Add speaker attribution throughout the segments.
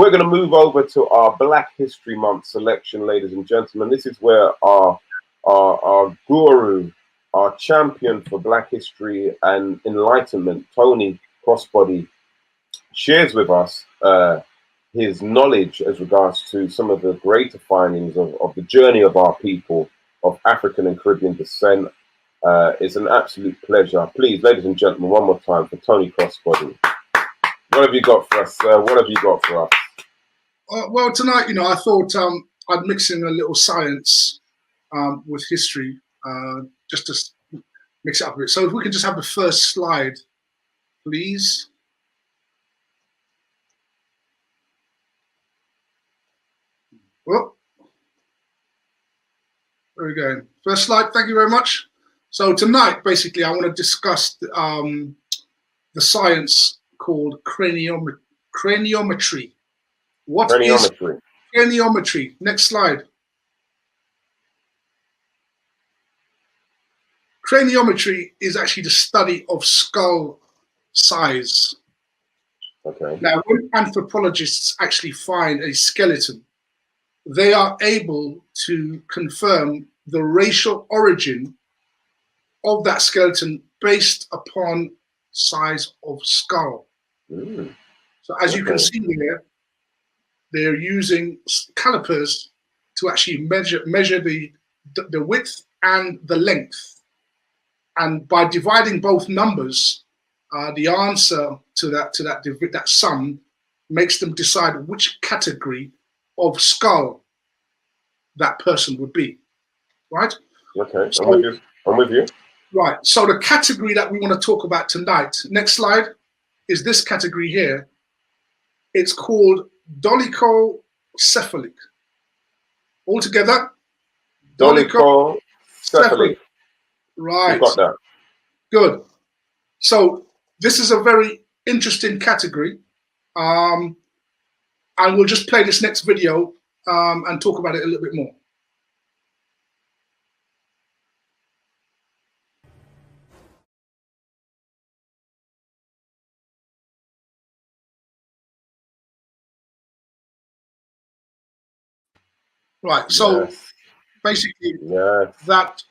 Speaker 1: we're going to move over to our Black History Month selection, ladies and gentlemen. This is where our guru, our champion for Black history and enlightenment, Tony Crossbody, shares with us his knowledge as regards to some of the greater findings of the journey of our people of African and Caribbean descent. It's an absolute pleasure. Please, ladies and gentlemen, one more time for Tony Crossbody. What have you got for us, sir? What have you got for us?
Speaker 2: Well, tonight, I thought I'd mix in a little science with history, just to mix it up a bit. So if we can just have the first slide, please. Well, there we go. First slide, thank you very much. So tonight, basically, I want to discuss the science called craniometry. What is craniometry? Next slide. Craniometry is actually the study of skull size.
Speaker 1: Okay.
Speaker 2: Now, when anthropologists actually find a skeleton, they are able to confirm the racial origin of that skeleton based upon size of skull.
Speaker 1: Mm.
Speaker 2: So as you can see here, they're using calipers to actually measure the width and the length. And by dividing both numbers, the answer to that sum makes them decide which category of skull that person would be, right?
Speaker 1: Okay, so, I'm with you. Right,
Speaker 2: so the category that we want to talk about tonight, next slide, is this category here. It's called dolichocephalic. All together?
Speaker 1: Dolichocephalic.
Speaker 2: Right.
Speaker 1: You got that.
Speaker 2: Good. So this is a very interesting category. And we'll just play this next video and talk about it a little bit more. Right, so basically that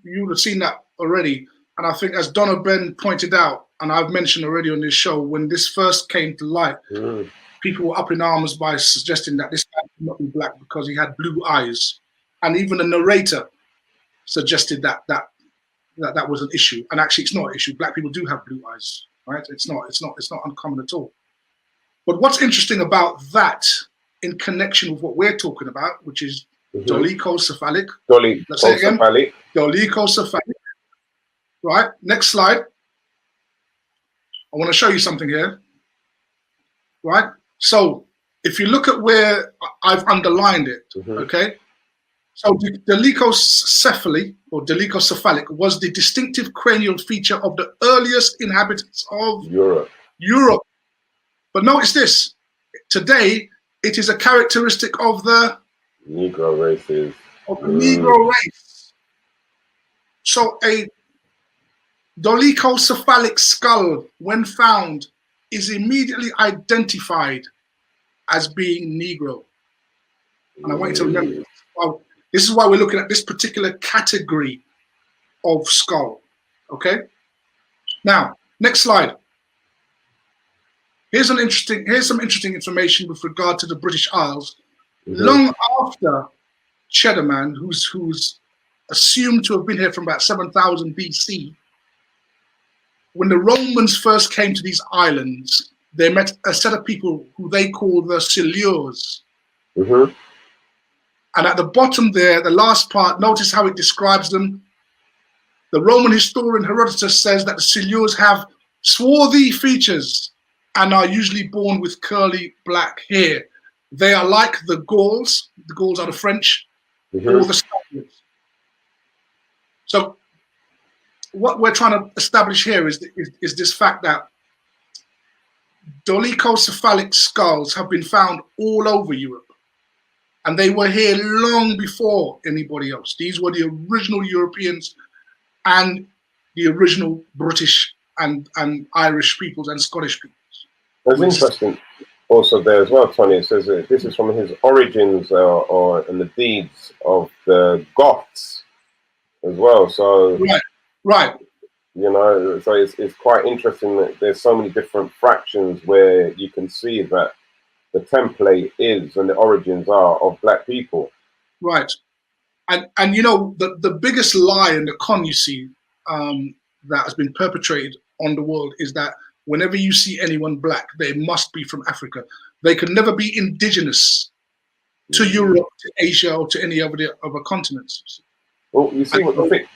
Speaker 2: you would have seen that already. And I think as Donna Ben pointed out, and I've mentioned already on this show, when this first came to light, people were up in arms by suggesting that this guy could not be black because he had blue eyes. And even the narrator suggested that was an issue. And actually it's not an issue. Black people do have blue eyes, right? It's not uncommon at all. But what's interesting about that in connection with what we're talking about, which is dolichocephalic. Let's say it again. Dolichocephalic. Right, next slide. I want to show you something here. Right, so if you look at where I've underlined it, okay? So dolichocephaly or dolichocephalic was the distinctive cranial feature of the earliest inhabitants of Europe. But notice this, today it is a characteristic of the
Speaker 1: Negro races.
Speaker 2: Of the Negro race. So a dolichocephalic skull, when found, is immediately identified as being Negro. And I want you to remember, this is why we're looking at this particular category of skull. Okay? Now, next slide. Here's some interesting information with regard to the British Isles. Long after Cheddar Man, who's assumed to have been here from about 7000 BC, when the Romans first came to these islands, they met a set of people who they call the Silures. And at the bottom there, the last part, notice how it describes them. The Roman historian Herodotus says that the Silures have swarthy features and are usually born with curly black hair. They are like the Gauls. The Gauls are the French, or the Spaniards. So what we're trying to establish here is this fact that dolichocephalic skulls have been found all over Europe. And they were here long before anybody else. These were the original Europeans and the original British and Irish peoples and Scottish peoples.
Speaker 1: That's interesting. also there as well, Tony. It says that this is from his origins or in the deeds of the Goths as well. So
Speaker 2: right.
Speaker 1: you know, so it's quite interesting that there's so many different fractions where you can see that the template is and the origins are of black people.
Speaker 2: Right. And you know, the biggest lie and the con you see that has been perpetrated on the world is that whenever you see anyone black, they must be from Africa. They could never be indigenous to Europe, to Asia, or to any of the other continents.
Speaker 1: Well, you see
Speaker 2: And
Speaker 1: what the
Speaker 2: so,
Speaker 1: thing.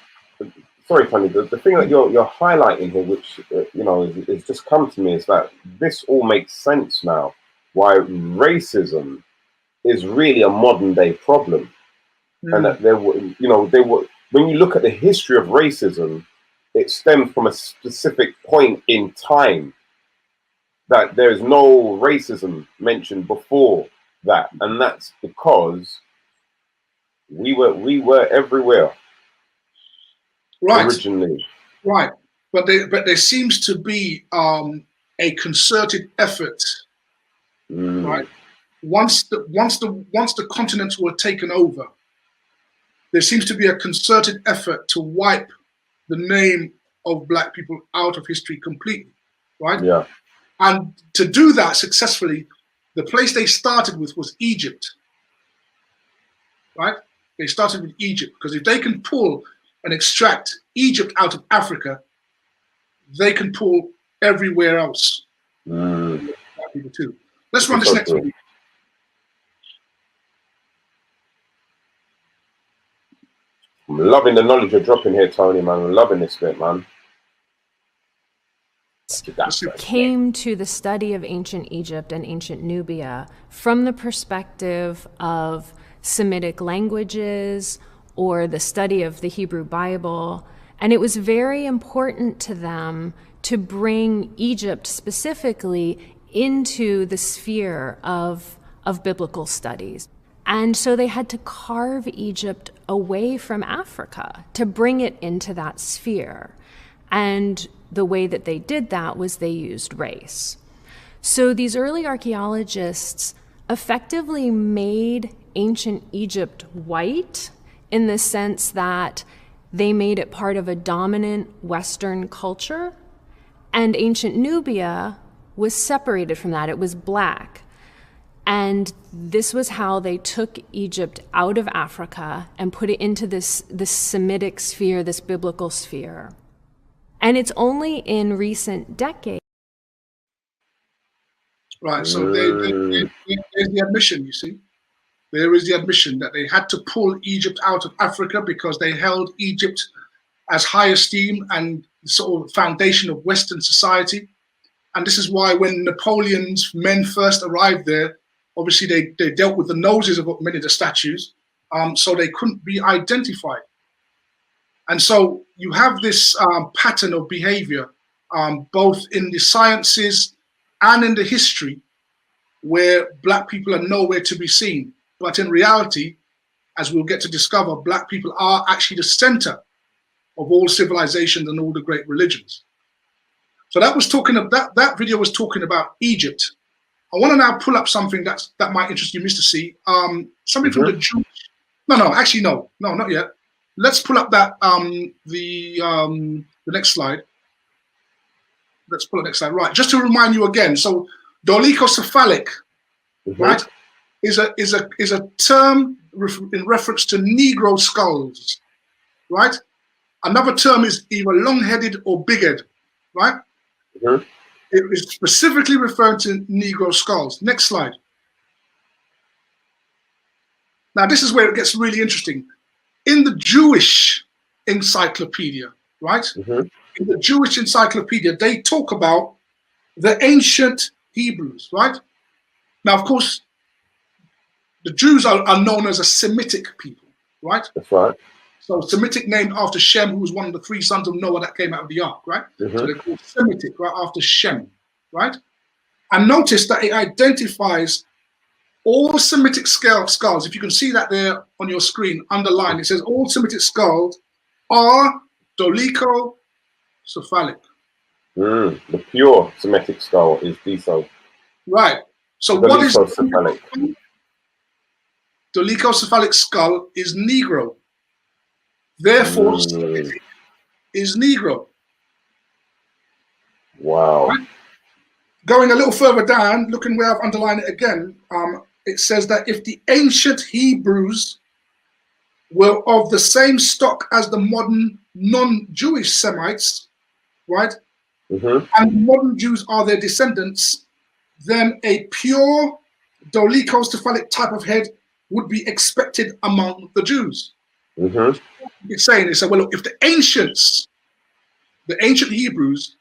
Speaker 1: Sorry, Tony. The thing that you're highlighting here, which you know, is just come to me, is that this all makes sense now. Why racism is really a modern day problem, and that there were, you know, they were. When you look at the history of racism, it stems from a specific point in time. That there is no racism mentioned before that, and that's because we were everywhere
Speaker 2: right,
Speaker 1: originally.
Speaker 2: right. But there seems to be a concerted effort, right? Once the continents were taken over, there seems to be a concerted effort to wipe the name of black people out of history completely, right?
Speaker 1: Yeah.
Speaker 2: And to do that successfully, the place they started with was Egypt, right? They started with Egypt because if they can pull and extract Egypt out of Africa, they can pull everywhere else. Black people too. Let's run this next one.
Speaker 1: I'm loving the knowledge you're dropping here, Tony, man. I'm loving this bit, man.
Speaker 3: Came to the study of ancient Egypt and ancient Nubia from the perspective of Semitic languages or the study of the Hebrew Bible. And it was very important to them to bring Egypt specifically into the sphere of biblical studies. And so they had to carve Egypt away from Africa to bring it into that sphere. And the way that they did that was they used race. So these early archaeologists effectively made ancient Egypt white in the sense that they made it part of a dominant Western culture, and ancient Nubia was separated from that. It was black. And this was how they took Egypt out of Africa and put it into this Semitic sphere, this biblical sphere. And it's only in recent decades.
Speaker 2: Right, so there's the admission, you see. There is the admission that they had to pull Egypt out of Africa because they held Egypt as high esteem and sort of foundation of Western society. And this is why when Napoleon's men first arrived there, obviously they dealt with the noses of many of the statues, so they couldn't be identified. And so you have this pattern of behavior, both in the sciences and in the history, where black people are nowhere to be seen. But in reality, as we'll get to discover, black people are actually the center of all civilizations and all the great religions. So that was talking about, that video was talking about Egypt. I want to now pull up something that might interest you, Mr. C. Something from the Jewish. No, not yet. Let's pull up that the next slide. Let's pull up the next slide. Right, just to remind you again. So dolichocephalic, right, is a term in reference to Negro skulls, right? Another term is either long-headed or big-head, right? It is specifically referring to Negro skulls. Next slide. Now this is where it gets really interesting. In the Jewish encyclopedia, right? In the Jewish encyclopedia, they talk about the ancient Hebrews, right? Now, of course, the Jews are known as a Semitic people, right?
Speaker 1: That's right.
Speaker 2: So Semitic named after Shem, who was one of the three sons of Noah that came out of the ark, right? So they're called Semitic, right, after Shem, right? And notice that it identifies all Semitic skulls. If you can see that there on your screen, underlined, it says all Semitic skulls are dolichocephalic.
Speaker 1: The pure Semitic skull is deso.
Speaker 2: Right. So what is
Speaker 1: dolichocephalic?
Speaker 2: Dolichocephalic skull is Negro. Therefore, Semitic is Negro.
Speaker 1: Wow.
Speaker 2: Right? Going a little further down, looking where I've underlined it again, it says that if the ancient Hebrews were of the same stock as the modern non-Jewish Semites, right, and modern Jews are their descendants, then a pure dolichocephalic type of head would be expected among the Jews. It's saying, well, look, if the ancient Hebrews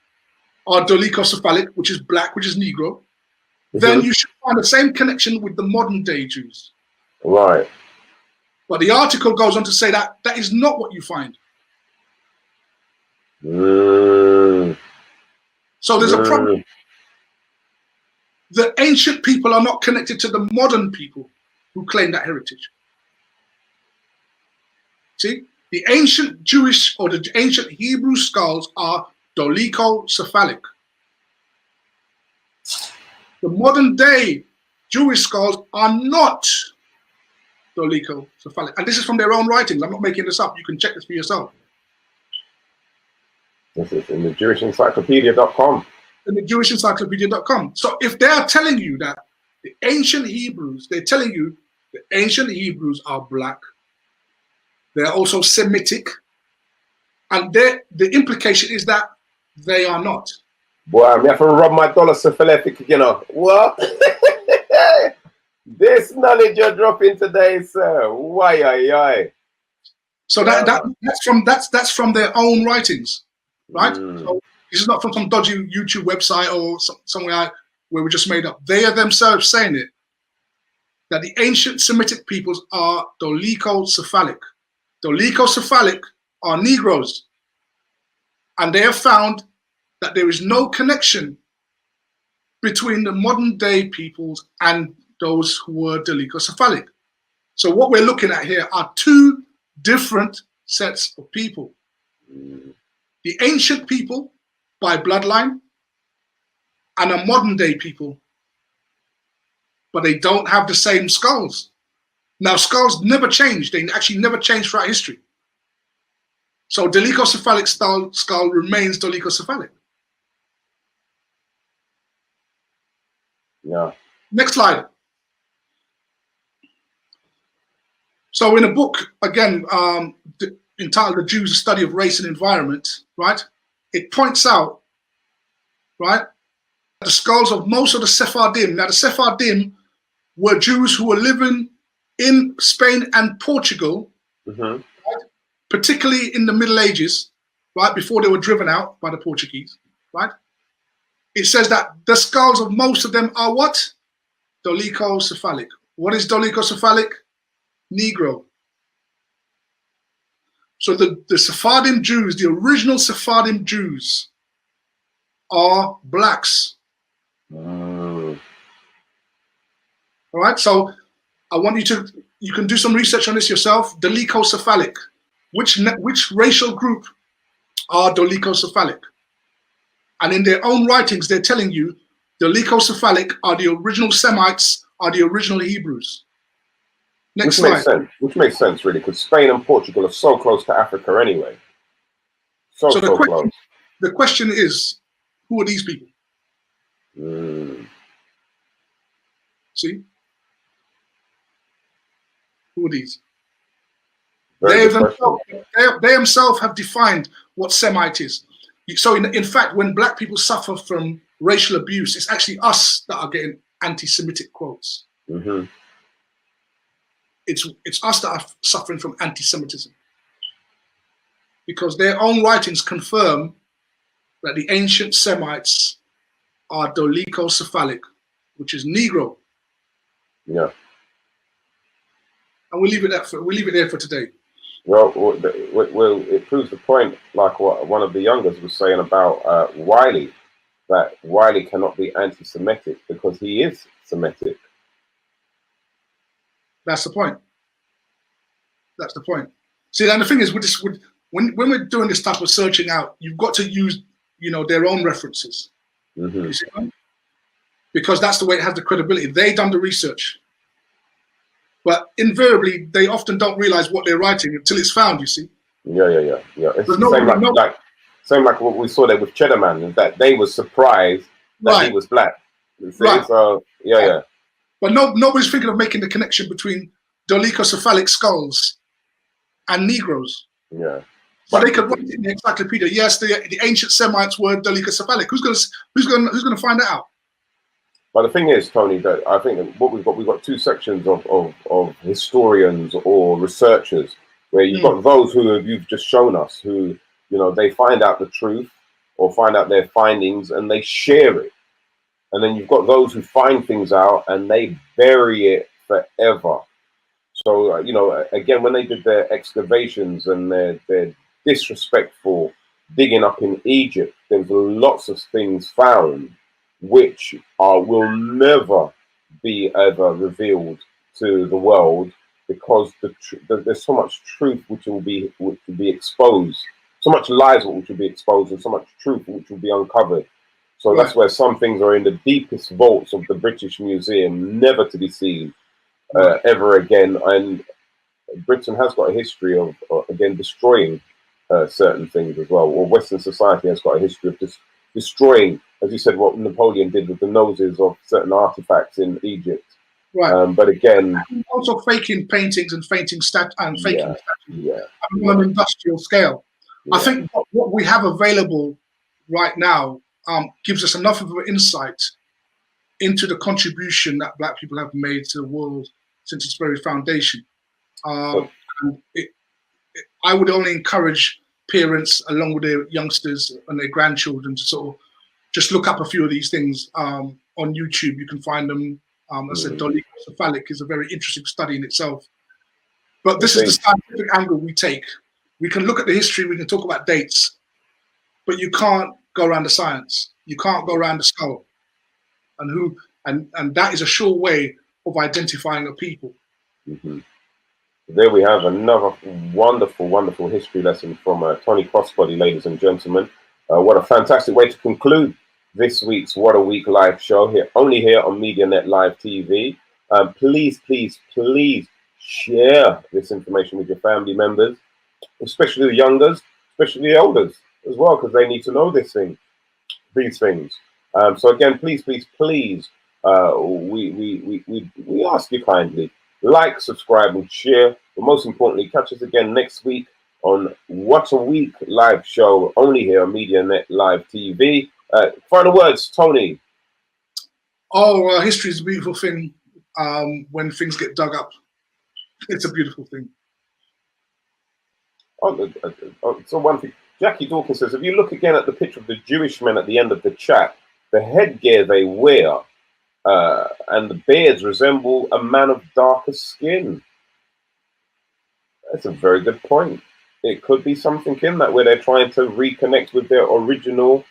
Speaker 2: are dolichocephalic, which is black, which is Negro, then you should find the same connection with the modern day Jews.
Speaker 1: Right.
Speaker 2: But the article goes on to say that that is not what you find. So there's a problem. The ancient people are not connected to the modern people who claim that heritage. See, the ancient Jewish or the ancient Hebrew skulls are dolichocephalic. The modern day Jewish skulls are not dolichocephalic. And this is from their own writings. I'm not making this up. You can check this for yourself.
Speaker 1: This is in the JewishEncyclopedia.com.
Speaker 2: In the JewishEncyclopedia.com. So if they are telling you that the ancient Hebrews, they're telling you the ancient Hebrews are black, they're also Semitic, and the implication is that they are not.
Speaker 1: Boy, I have to rub my dollar syphilitic, you know. What? This knowledge you're dropping today, sir. Why?
Speaker 2: So that's from their own writings, right? So this is not from some dodgy YouTube website or somewhere where we just made up. They are themselves saying it, that the ancient Semitic peoples are dolichocephalic. Dolichocephalic are Negroes, and they have found that there is no connection between the modern day peoples and those who were dolichocephalic. So what we're looking at here are two different sets of people. The ancient people by bloodline and a modern day people, but they don't have the same skulls. Now, skulls never change. They actually never change throughout history. So dolichocephalic skull remains dolichocephalic.
Speaker 1: Yeah.
Speaker 2: Next slide. So in a book, again, entitled The Jews, A Study of Race and Environment, right? It points out, right, the skulls of most of the Sephardim. Now the Sephardim were Jews who were living in Spain and Portugal, right, particularly in the Middle Ages, right, before they were driven out by the Portuguese, right? It says that the skulls of most of them are what? Dolichocephalic. What is dolichocephalic? Negro. So the Sephardim Jews, the original Sephardim Jews, are blacks. All right, so I want you can do some research on this yourself. Dolichocephalic. Which racial group are dolichocephalic? And in their own writings, they're telling you dolichocephalic are the original Semites, are the original Hebrews. Next slide.
Speaker 1: Which makes sense, really, because Spain and Portugal are so close to Africa anyway. So close.
Speaker 2: The question is, who are these people? See? Who are these? They themselves have defined what Semite is. So in fact, when black people suffer from racial abuse, it's actually us that are getting anti-Semitic quotes. It's us that are suffering from anti-Semitism, because their own writings confirm that the ancient Semites are dolichocephalic, which is Negro.
Speaker 1: Yeah.
Speaker 2: And we'll leave it there for today.
Speaker 1: Well, it proves the point, like what one of the youngers was saying about Wiley, that Wiley cannot be anti-Semitic because he is Semitic.
Speaker 2: That's the point. That's the point. See, and the thing is, when we're doing this type of searching out, you've got to use, their own references. You see, because that's the way it has the credibility. They done the research. But invariably, they often don't realize what they're writing until it's found, you see.
Speaker 1: Yeah. It's the same like what we saw there with Cheddar Man, is that they were surprised that he was black. You see?
Speaker 2: Right.
Speaker 1: So, yeah.
Speaker 2: But nobody's thinking of making the connection between dolichocephalic skulls and Negroes.
Speaker 1: Yeah.
Speaker 2: But they could write it in the encyclopedia. Yes, the ancient Semites were dolichocephalic. Who's gonna find that out?
Speaker 1: But the thing is, Tony, that I think that what we've got two sections of historians or researchers, where you've got those who you've just shown us, who, you know, they find out the truth or find out their findings and they share it. And then you've got those who find things out and they bury it forever. So, you know, again, when they did their excavations and their disrespectful digging up in Egypt, there's lots of things found which will never be ever revealed to the world, because there's so much truth which will be exposed, so much lies which will be exposed, and so much truth which will be uncovered. So that's where some things are in the deepest vaults of the British Museum, never to be seen ever again. And Britain has got a history of again destroying certain things as well, or Western society has got a history of just destroying, as you said, what Napoleon did with the noses of certain artifacts in Egypt.
Speaker 2: Right.
Speaker 1: But again,
Speaker 2: also faking paintings and faking statues on an industrial scale.
Speaker 1: Yeah.
Speaker 2: I think what we have available right now gives us enough of an insight into the contribution that Black people have made to the world since its very foundation. And I would only encourage parents, along with their youngsters and their grandchildren, to sort of just look up a few of these things on YouTube. You can find them. I said dolichocephalic is a very interesting study in itself. But this is the scientific angle we take. We can look at the history, we can talk about dates, but you can't go around the science. You can't go around the skull. And that is a sure way of identifying a people.
Speaker 1: There we have another wonderful, wonderful history lesson from Tony Crossbody, ladies and gentlemen. What a fantastic way to conclude this week's What a Week live show, only here on MediaNet Live TV. Please, please, please share this information with your family members, especially the youngers, especially the elders as well, because they need to know these things. So again, please, please, please, we ask you kindly, like, subscribe, and share. But most importantly, catch us again next week on What a Week live show, only here on MediaNet Live TV. Final words, Tony.
Speaker 2: History is a beautiful thing. When things get dug up, it's a beautiful thing.
Speaker 1: So one thing, Jackie Dawkins says, if you look again at the picture of the Jewish men at the end of the chat, the headgear they wear and the beards resemble a man of darker skin. That's a very good point. It could be something in that where they're trying to reconnect with their original,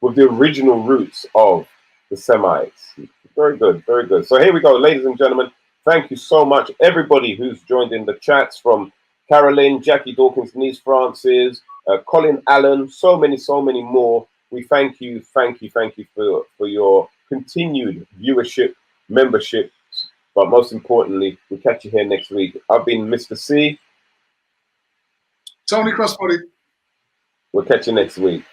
Speaker 1: with the original roots of the Semites. Very good, very good. So here we go, ladies and gentlemen. Thank you so much, everybody who's joined in the chats, from Carolyn, Jackie Dawkins, Denise Francis, Colin Allen, so many more. We thank you for your continued viewership, membership, but most importantly, we'll catch you here next week. I've been Mr. C.
Speaker 2: Tony Crossbody.
Speaker 1: We'll catch you next week.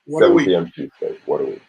Speaker 1: 7 p.m. Tuesday. What a week.